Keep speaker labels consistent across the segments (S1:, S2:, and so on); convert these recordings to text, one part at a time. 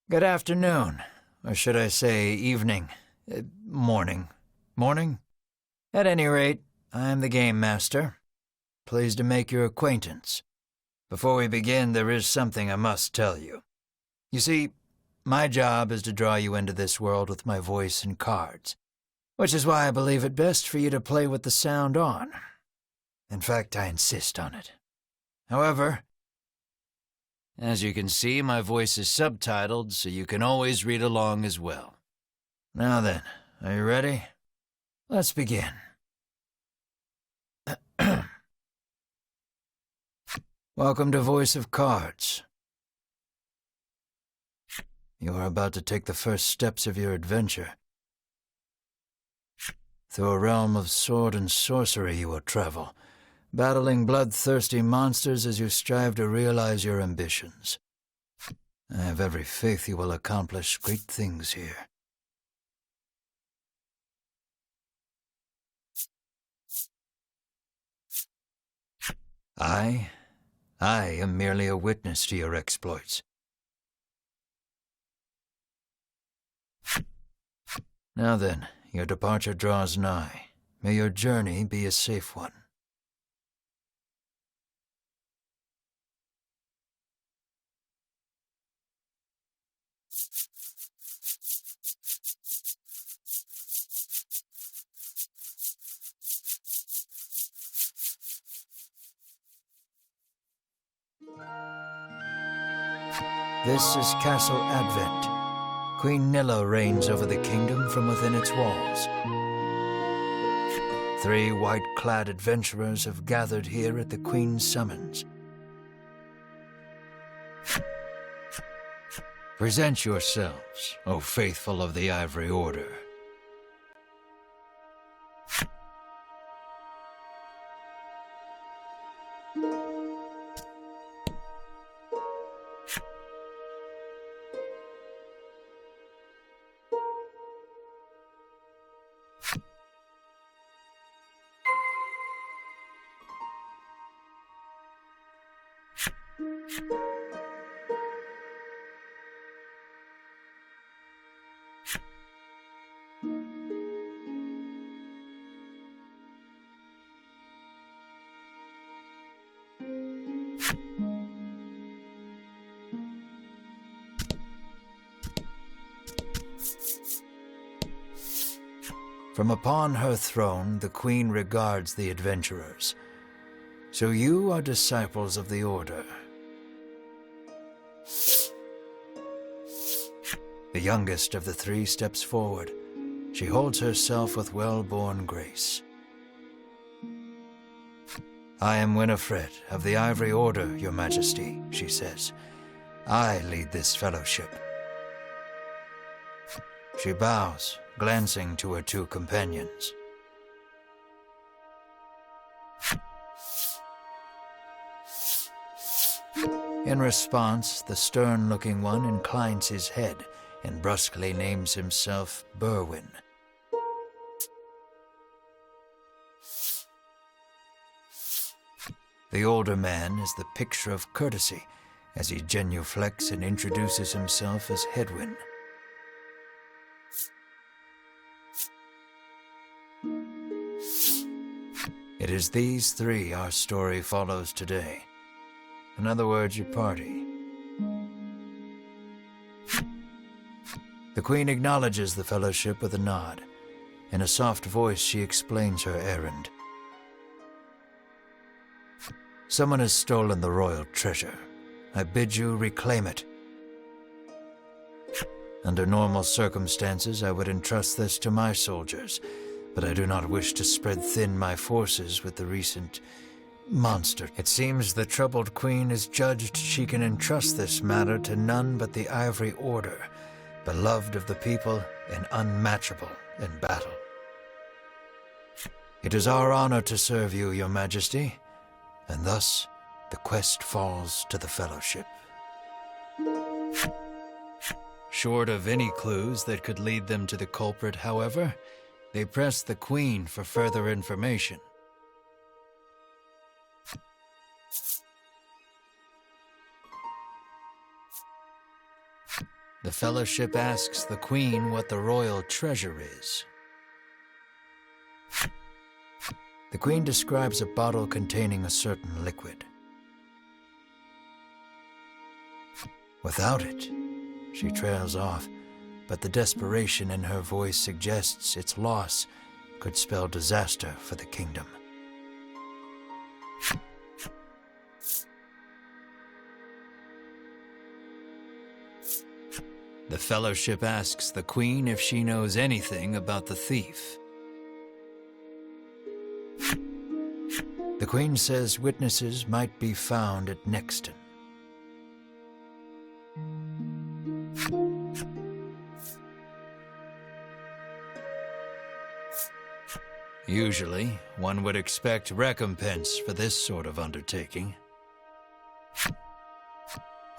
S1: Good afternoon, or should I say evening, morning. Morning? At any rate, I am the Game Master. Pleased to make your acquaintance. Before we begin, there is something I must tell you. You see, my job is to draw you into this world with my voice and cards, which is why I believe it best for you to play with the sound on. In fact, I insist on it. However, as you can see, my voice is subtitled, so you can always read along as well. Now then, are you ready? Let's begin. Welcome to Voice of Cards. You are about to take the first steps of your adventure. Through a realm of sword and sorcery you will travel, battling bloodthirsty monsters as you strive to realize your ambitions. I have every faith you will accomplish great things here. I am merely a witness to your exploits. Now then, your departure draws nigh. May your journey be a safe one. This is Castle Advent. Queen Nilla reigns over the kingdom from within its walls. 3 white-clad adventurers have gathered here at the Queen's summons. Present yourselves, O faithful of the Ivory Order. From upon her throne, the Queen regards the adventurers. So you are disciples of the Order. The youngest of the 3 steps forward. She holds herself with well-born grace. I am Winifred of the Ivory Order, Your Majesty, she says. I lead this fellowship. She bows, glancing to her 2 companions. In response, the stern-looking one inclines his head and brusquely names himself Berwin. The older man is the picture of courtesy as he genuflects and introduces himself as Hedwyn. It is these 3 our story follows today. In other words, your party. The Queen acknowledges the fellowship with a nod. In a soft voice, she explains her errand. Someone has stolen the royal treasure. I bid you reclaim it. Under normal circumstances, I would entrust this to my soldiers, but I do not wish to spread thin my forces with the recent monster. It seems the troubled Queen has judged she can entrust this matter to none but the Ivory Order, beloved of the people and unmatchable in battle. It is our honor to serve you, Your Majesty, and thus the quest falls to the Fellowship. Short of any clues that could lead them to the culprit, however, they press the Queen for further information. The Fellowship asks the Queen what the royal treasure is. The Queen describes a bottle containing a certain liquid. Without it, she trails off, but the desperation in her voice suggests its loss could spell disaster for the kingdom. The Fellowship asks the Queen if she knows anything about the thief. The Queen says witnesses might be found at Nexton. Usually, one would expect recompense for this sort of undertaking.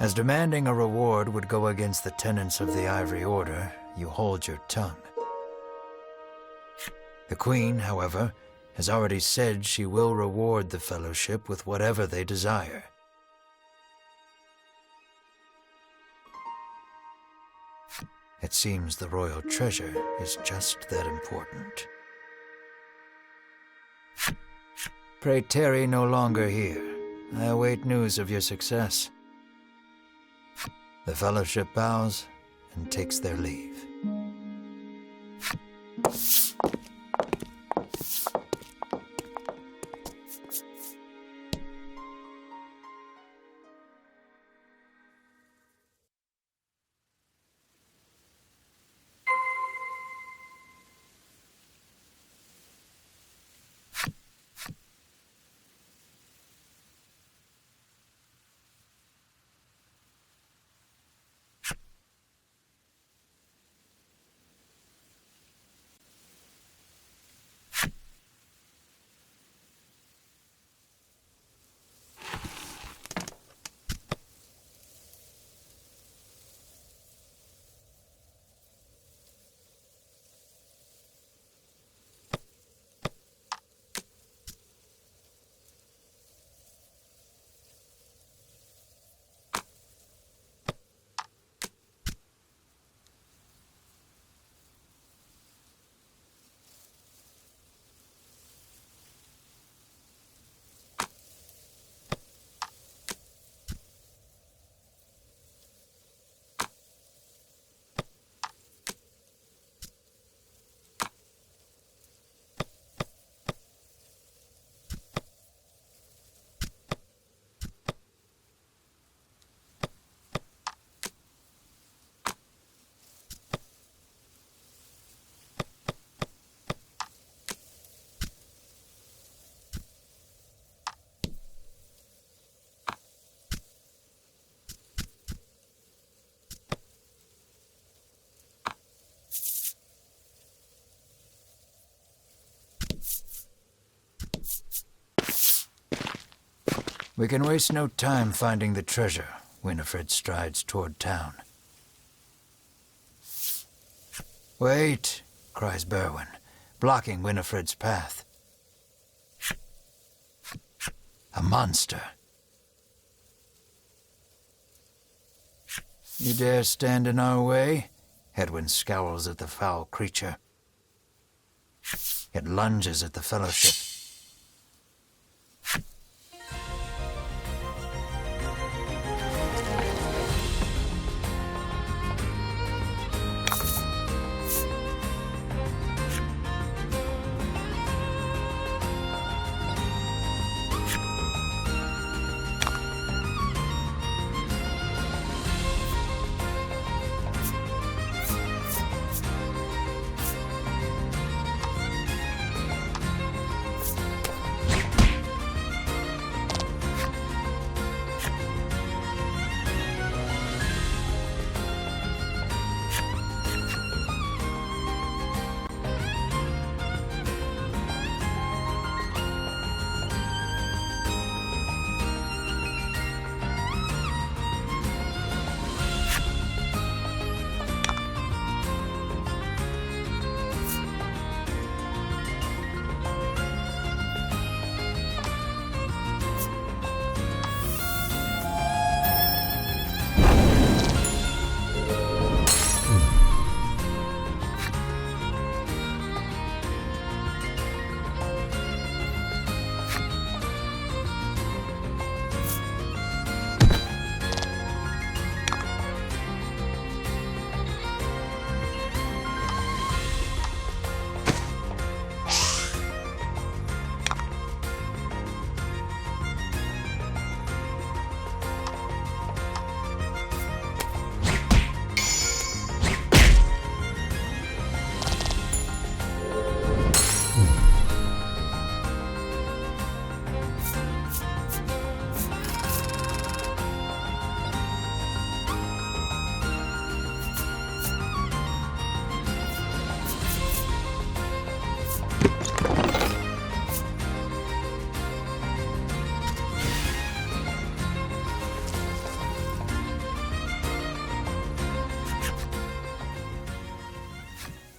S1: As demanding a reward would go against the tenets of the Ivory Order, you hold your tongue. The Queen, however, has already said she will reward the Fellowship with whatever they desire. It seems the royal treasure is just that important. Pray tarry no longer here. I await news of your success. The Fellowship bows and takes their leave. We can waste no time finding the treasure. Winifred strides toward town. Wait, cries Berwin, blocking Winifred's path. A monster. You dare stand in our way? Hedwyn scowls at the foul creature. It lunges at the Fellowship.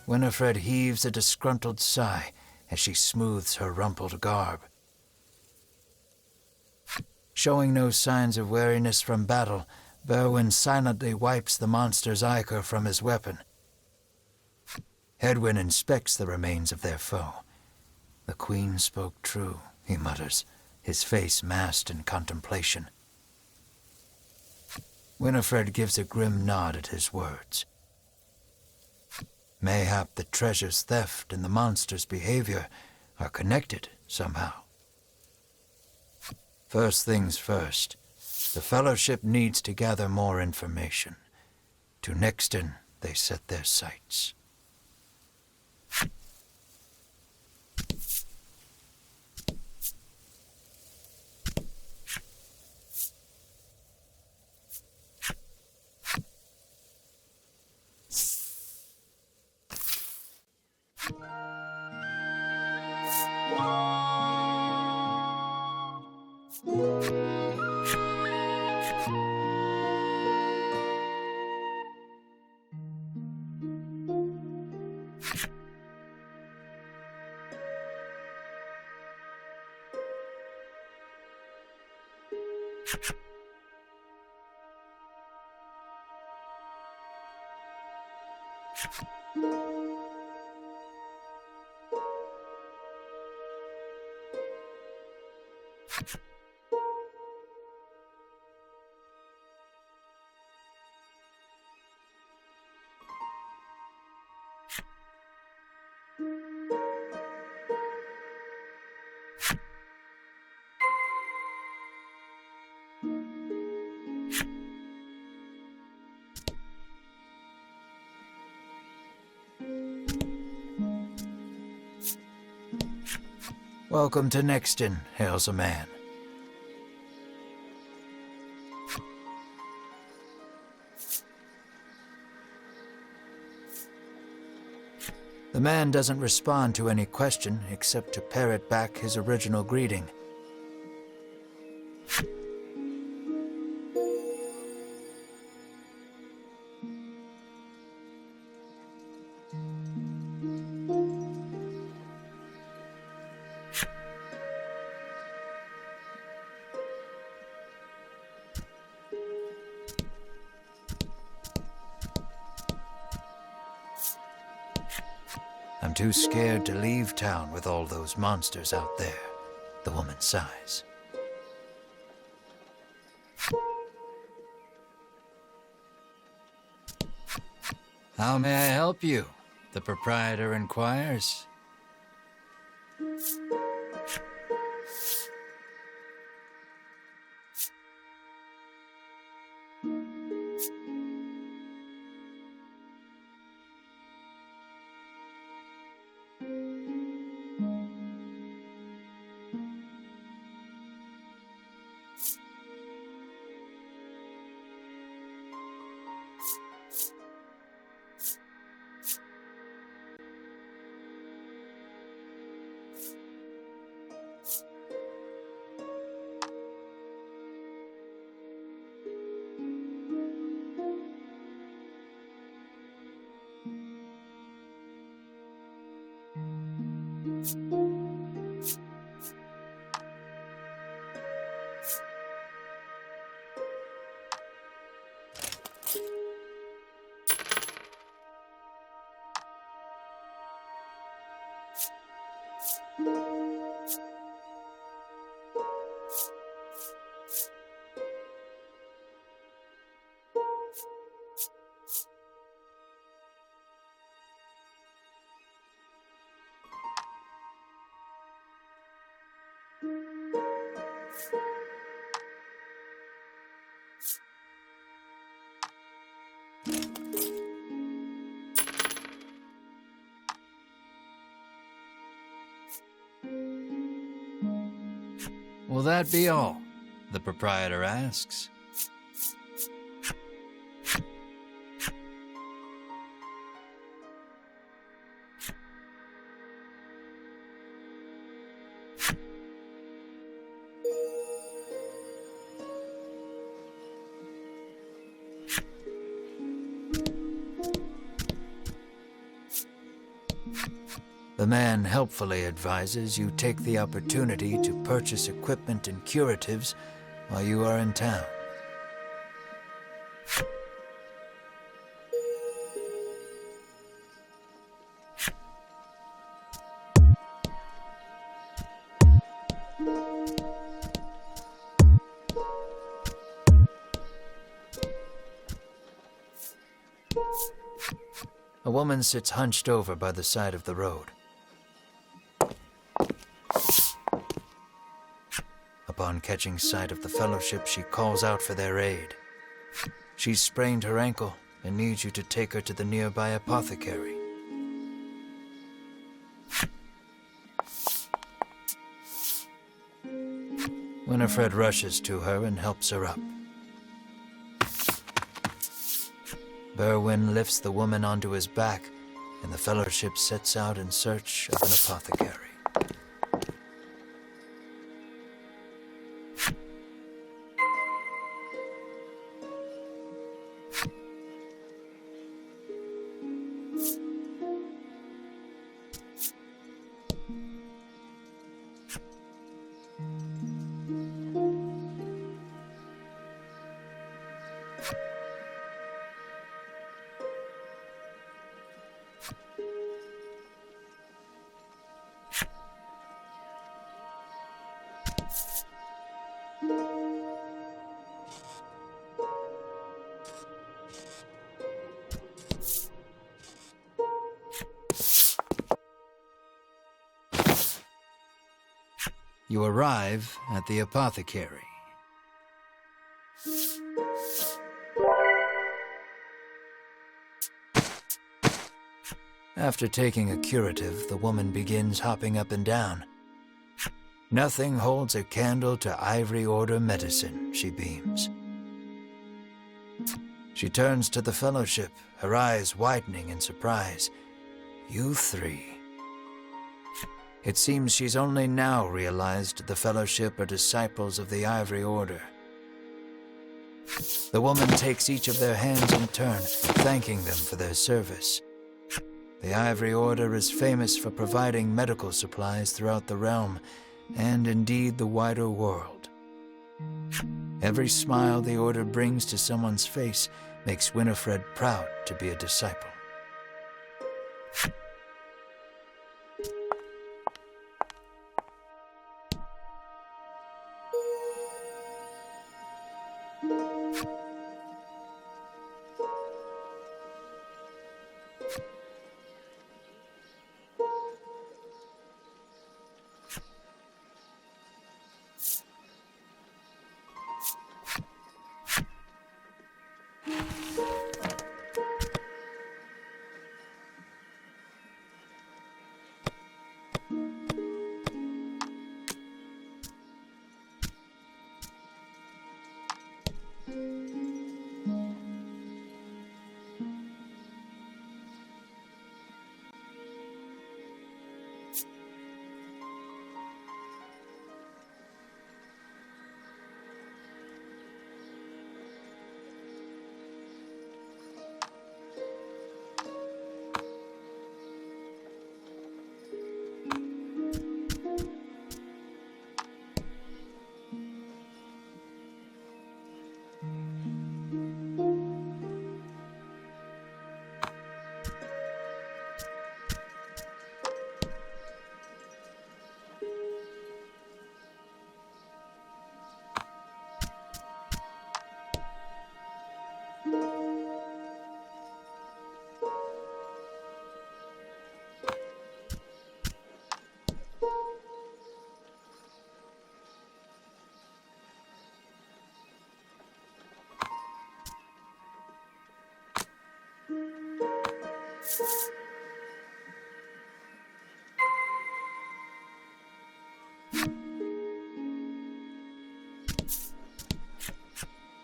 S1: Winifred heaves a disgruntled sigh as she smooths her rumpled garb. Showing no signs of weariness from battle, Berwin silently wipes the monster's ichor from his weapon. Hedwyn inspects the remains of their foe. The Queen spoke true, he mutters, his face masked in contemplation. Winifred gives a grim nod at his words. Mayhap the treasure's theft and the monster's behavior are connected somehow. First things first, the Fellowship needs to gather more information. To Nexton they set their sights. Welcome to Nexton, hails a man. The man doesn't respond to any question except to parrot back his original greeting. I'm too scared to leave town with all those monsters out there, the woman sighs. How may I help you? The proprietor inquires. Will that be all? The proprietor asks. The man helpfully advises you take the opportunity to purchase equipment and curatives while you are in town. A woman sits hunched over by the side of the road. Upon catching sight of the Fellowship, she calls out for their aid. She's sprained her ankle and needs you to take her to the nearby apothecary. Winifred rushes to her and helps her up. Berwin lifts the woman onto his back, and the Fellowship sets out in search of an apothecary. You arrive at the apothecary. After taking a curative, the woman begins hopping up and down. Nothing holds a candle to Ivory Order medicine, she beams. She turns to the Fellowship, her eyes widening in surprise. You three. It seems she's only now realized the Fellowship are disciples of the Ivory Order. The woman takes each of their hands in turn, thanking them for their service. The Ivory Order is famous for providing medical supplies throughout the realm, and indeed the wider world. Every smile the Order brings to someone's face makes Winifred proud to be a disciple.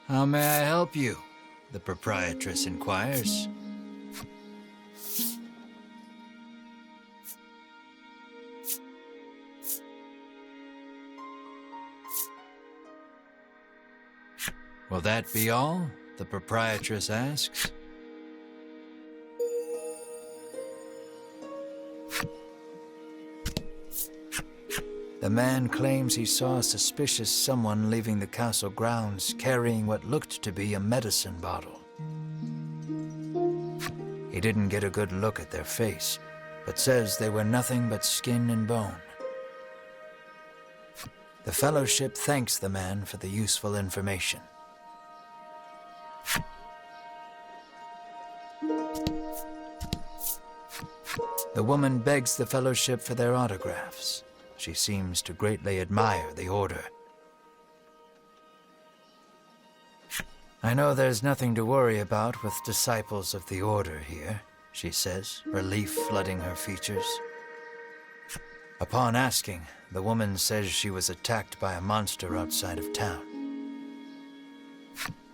S1: How may I help you? The proprietress inquires. Will that be all? The proprietress asks. The man claims he saw a suspicious someone leaving the castle grounds carrying what looked to be a medicine bottle. He didn't get a good look at their face, but says they were nothing but skin and bone. The Fellowship thanks the man for the useful information. The woman begs the Fellowship for their autographs. She seems to greatly admire the Order. I know there's nothing to worry about with disciples of the Order here, she says, relief flooding her features. Upon asking, the woman says she was attacked by a monster outside of town.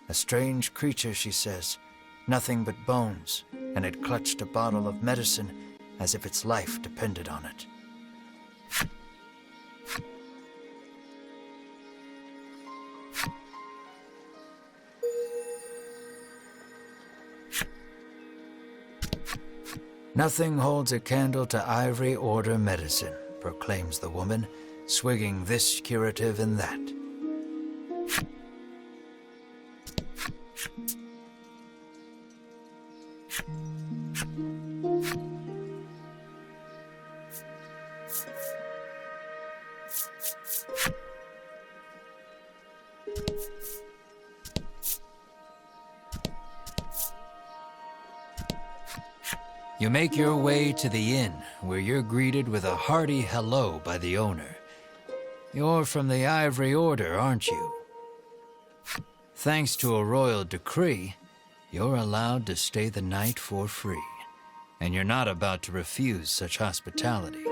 S1: A strange creature, she says, nothing but bones, and it clutched a bottle of medicine as if its life depended on it. Nothing holds a candle to Ivory Order medicine, proclaims the woman, swigging this curative and that. You make your way to the inn, where you're greeted with a hearty hello by the owner. You're from the Ivory Order, aren't you? Thanks to a royal decree, you're allowed to stay the night for free, and you're not about to refuse such hospitality.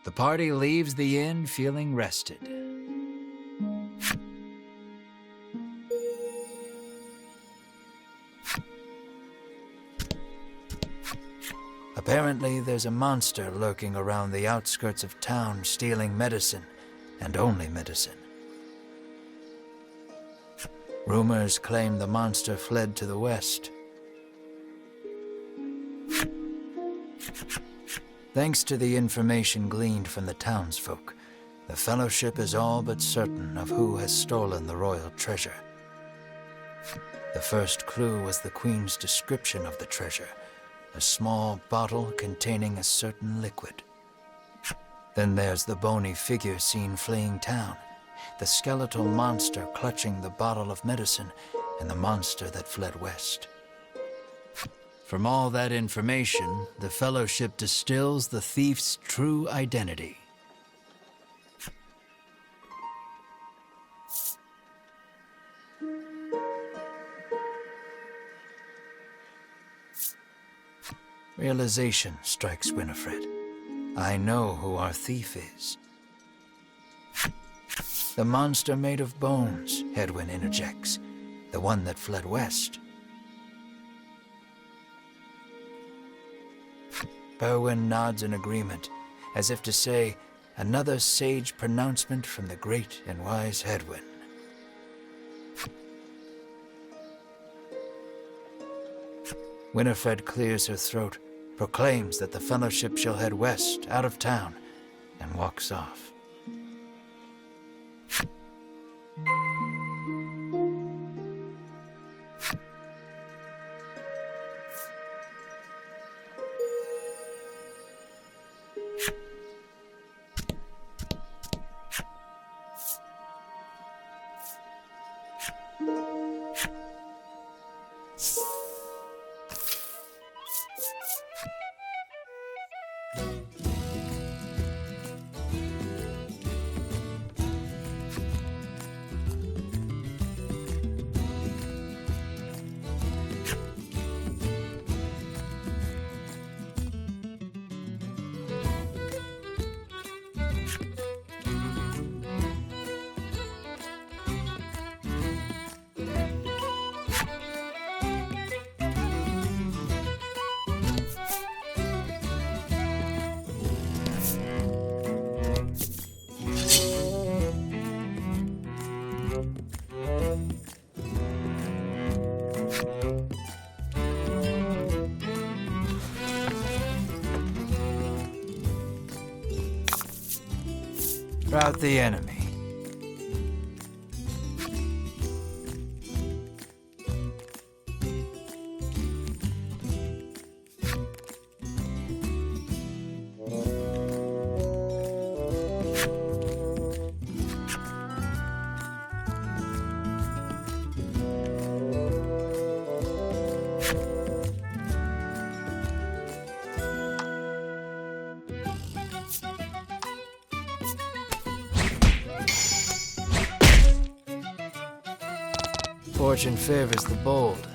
S1: The party leaves the inn feeling rested. Apparently, there's a monster lurking around the outskirts of town stealing medicine, and only medicine. Rumors claim the monster fled to the west. Thanks to the information gleaned from the townsfolk, the Fellowship is all but certain of who has stolen the royal treasure. The first clue was the Queen's description of the treasure, a small bottle containing a certain liquid. Then there's the bony figure seen fleeing town, the skeletal monster clutching the bottle of medicine, and the monster that fled west. From all that information, the Fellowship distills the thief's true identity. Realization strikes Winifred. I know who our thief is. The monster made of bones, Hedwyn interjects. The one that fled west. Berwin nods in agreement, as if to say, another sage pronouncement from the great and wise Hedwyn. Winifred clears her throat, proclaims that the Fellowship shall head west, out of town, and walks off. Rout the enemy. Fortune favors the bold.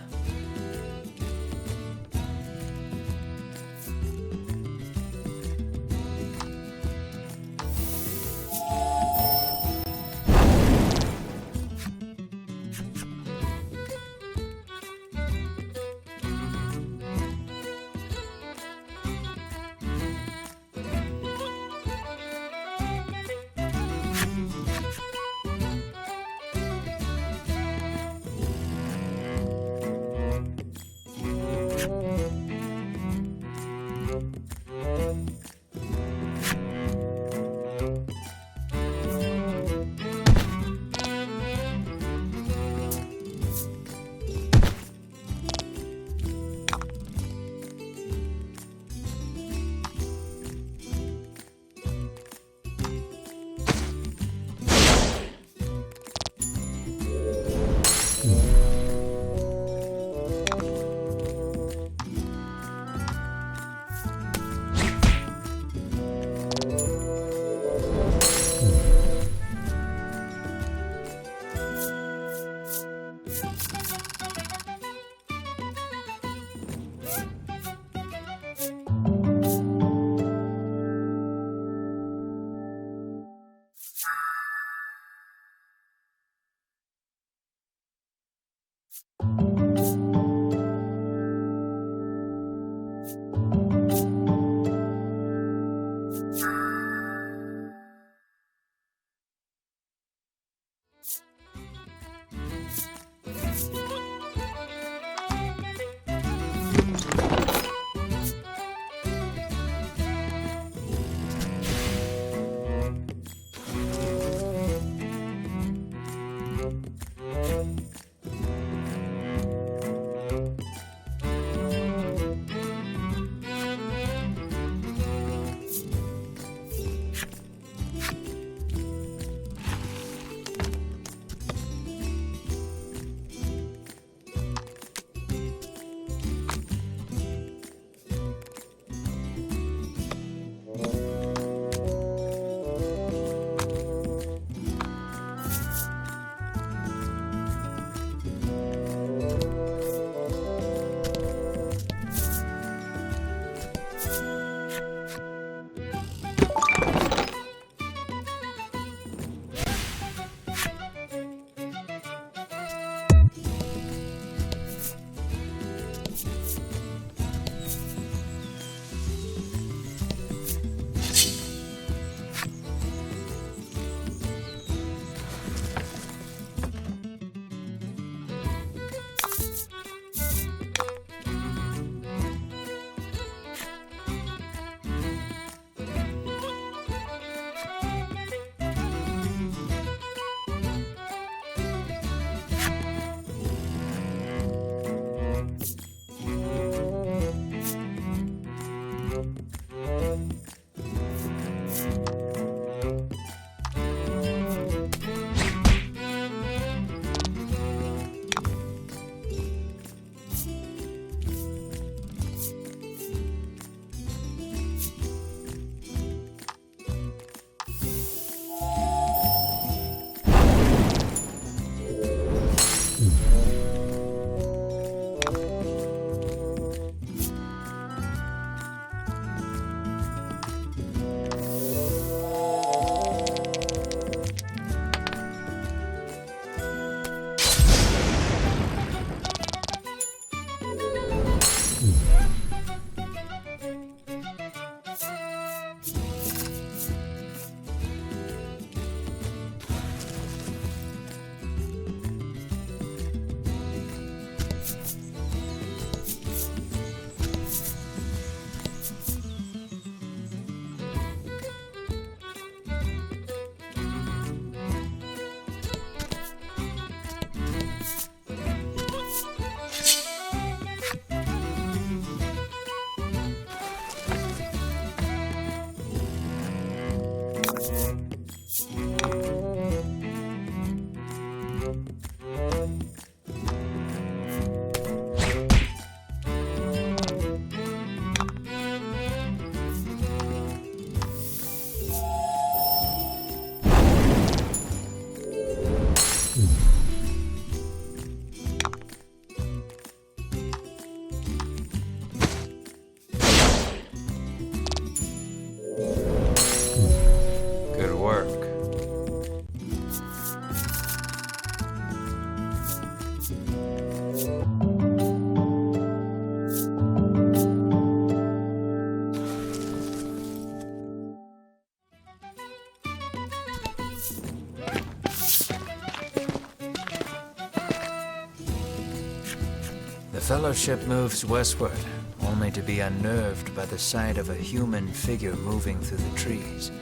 S1: Fellowship moves westward, only to be unnerved by the sight of a human figure moving through the trees.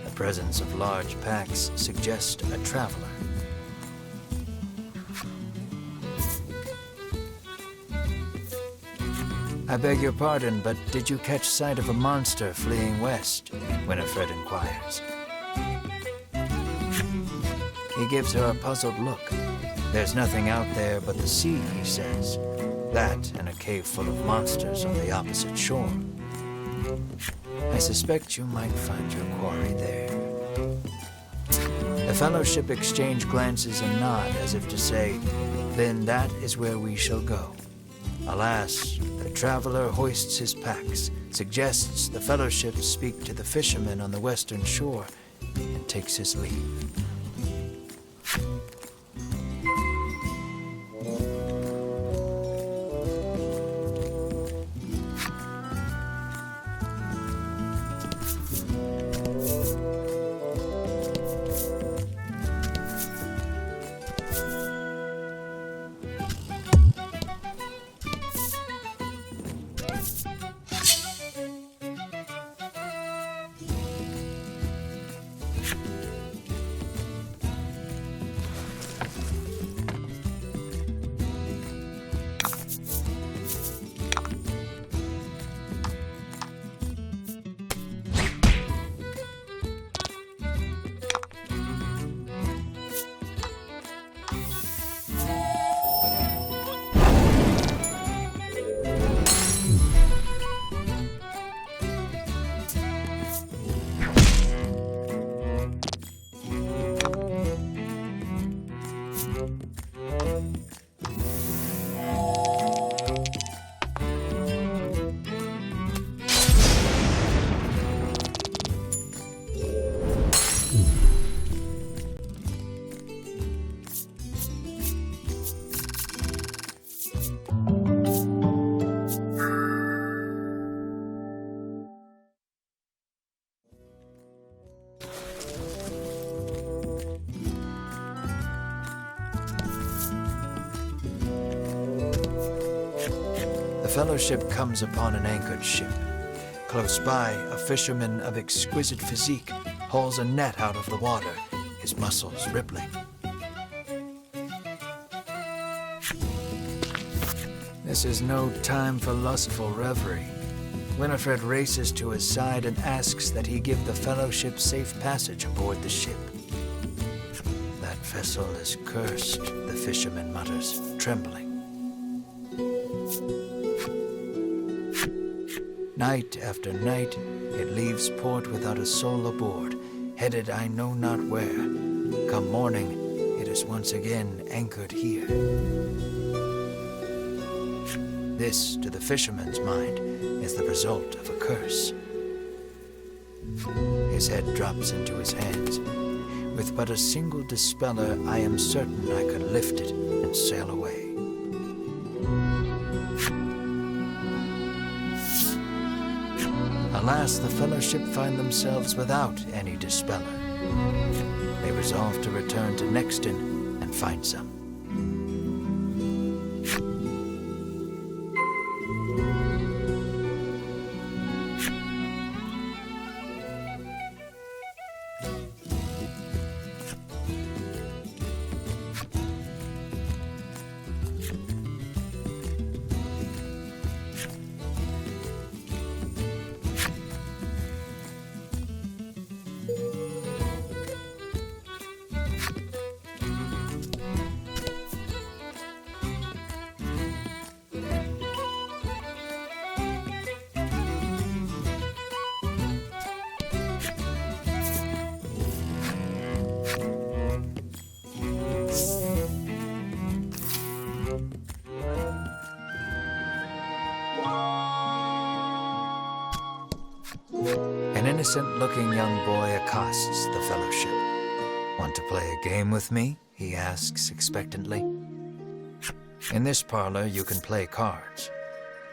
S1: The presence of large packs suggests a traveler. I beg your pardon, but did you catch sight of a monster fleeing west? Winifred inquires. He gives her a puzzled look. There's nothing out there but the sea, he says. That and a cave full of monsters on the opposite shore. I suspect you might find your quarry there. The Fellowship exchange glances and nod as if to say, then that is where we shall go. Alas, the traveler hoists his packs, suggests the Fellowship speak to the fishermen on the western shore, and takes his leave. The Fellowship comes upon an anchored ship. Close by, a fisherman of exquisite physique hauls a net out of the water, his muscles rippling. This is no time for lustful reverie. Winifred races to his side and asks that he give the Fellowship safe passage aboard the ship. That vessel is cursed, the fisherman mutters, trembling. Night after night, it leaves port without a soul aboard, headed I know not where. Come morning, it is once again anchored here. This, to the fisherman's mind, is the result of a curse. His head drops into his hands. With but a single dispeller, I am certain I could lift it and sail away. Alas, the Fellowship find themselves without any dispeller. They resolve to return to Nexton and find some. An innocent-looking young boy accosts the Fellowship. Want to play a game with me? He asks expectantly. In this parlor, you can play cards.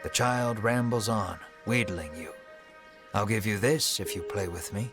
S1: The child rambles on, wheedling you. I'll give you this if you play with me.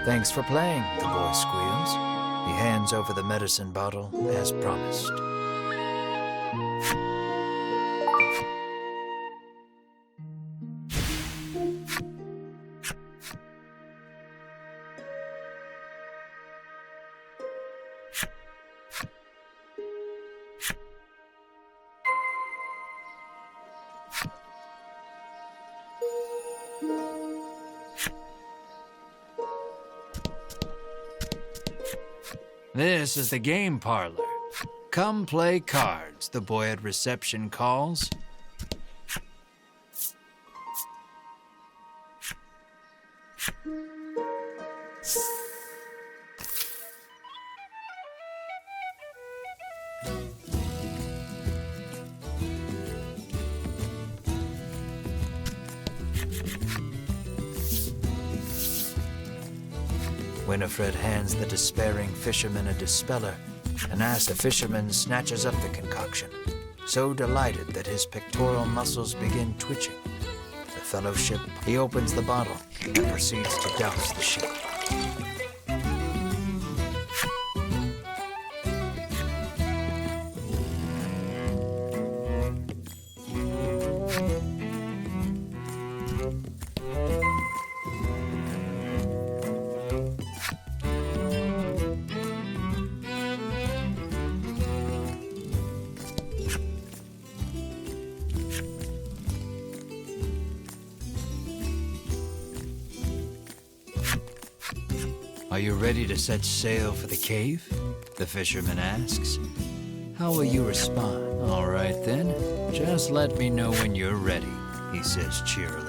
S1: Thanks for playing, the boy squeals. He hands over the medicine bottle as promised. This is the game parlor. Come play cards, the boy at reception calls. Winifred hands the despairing fisherman a dispeller, and as the fisherman snatches up the concoction, so delighted that his pectoral muscles begin twitching. The fellowship, he opens the bottle and proceeds to douse the sheep. Are you ready to set sail for the cave? The fisherman asks. How will you respond? All right then, just let me know when you're ready, he says cheerily.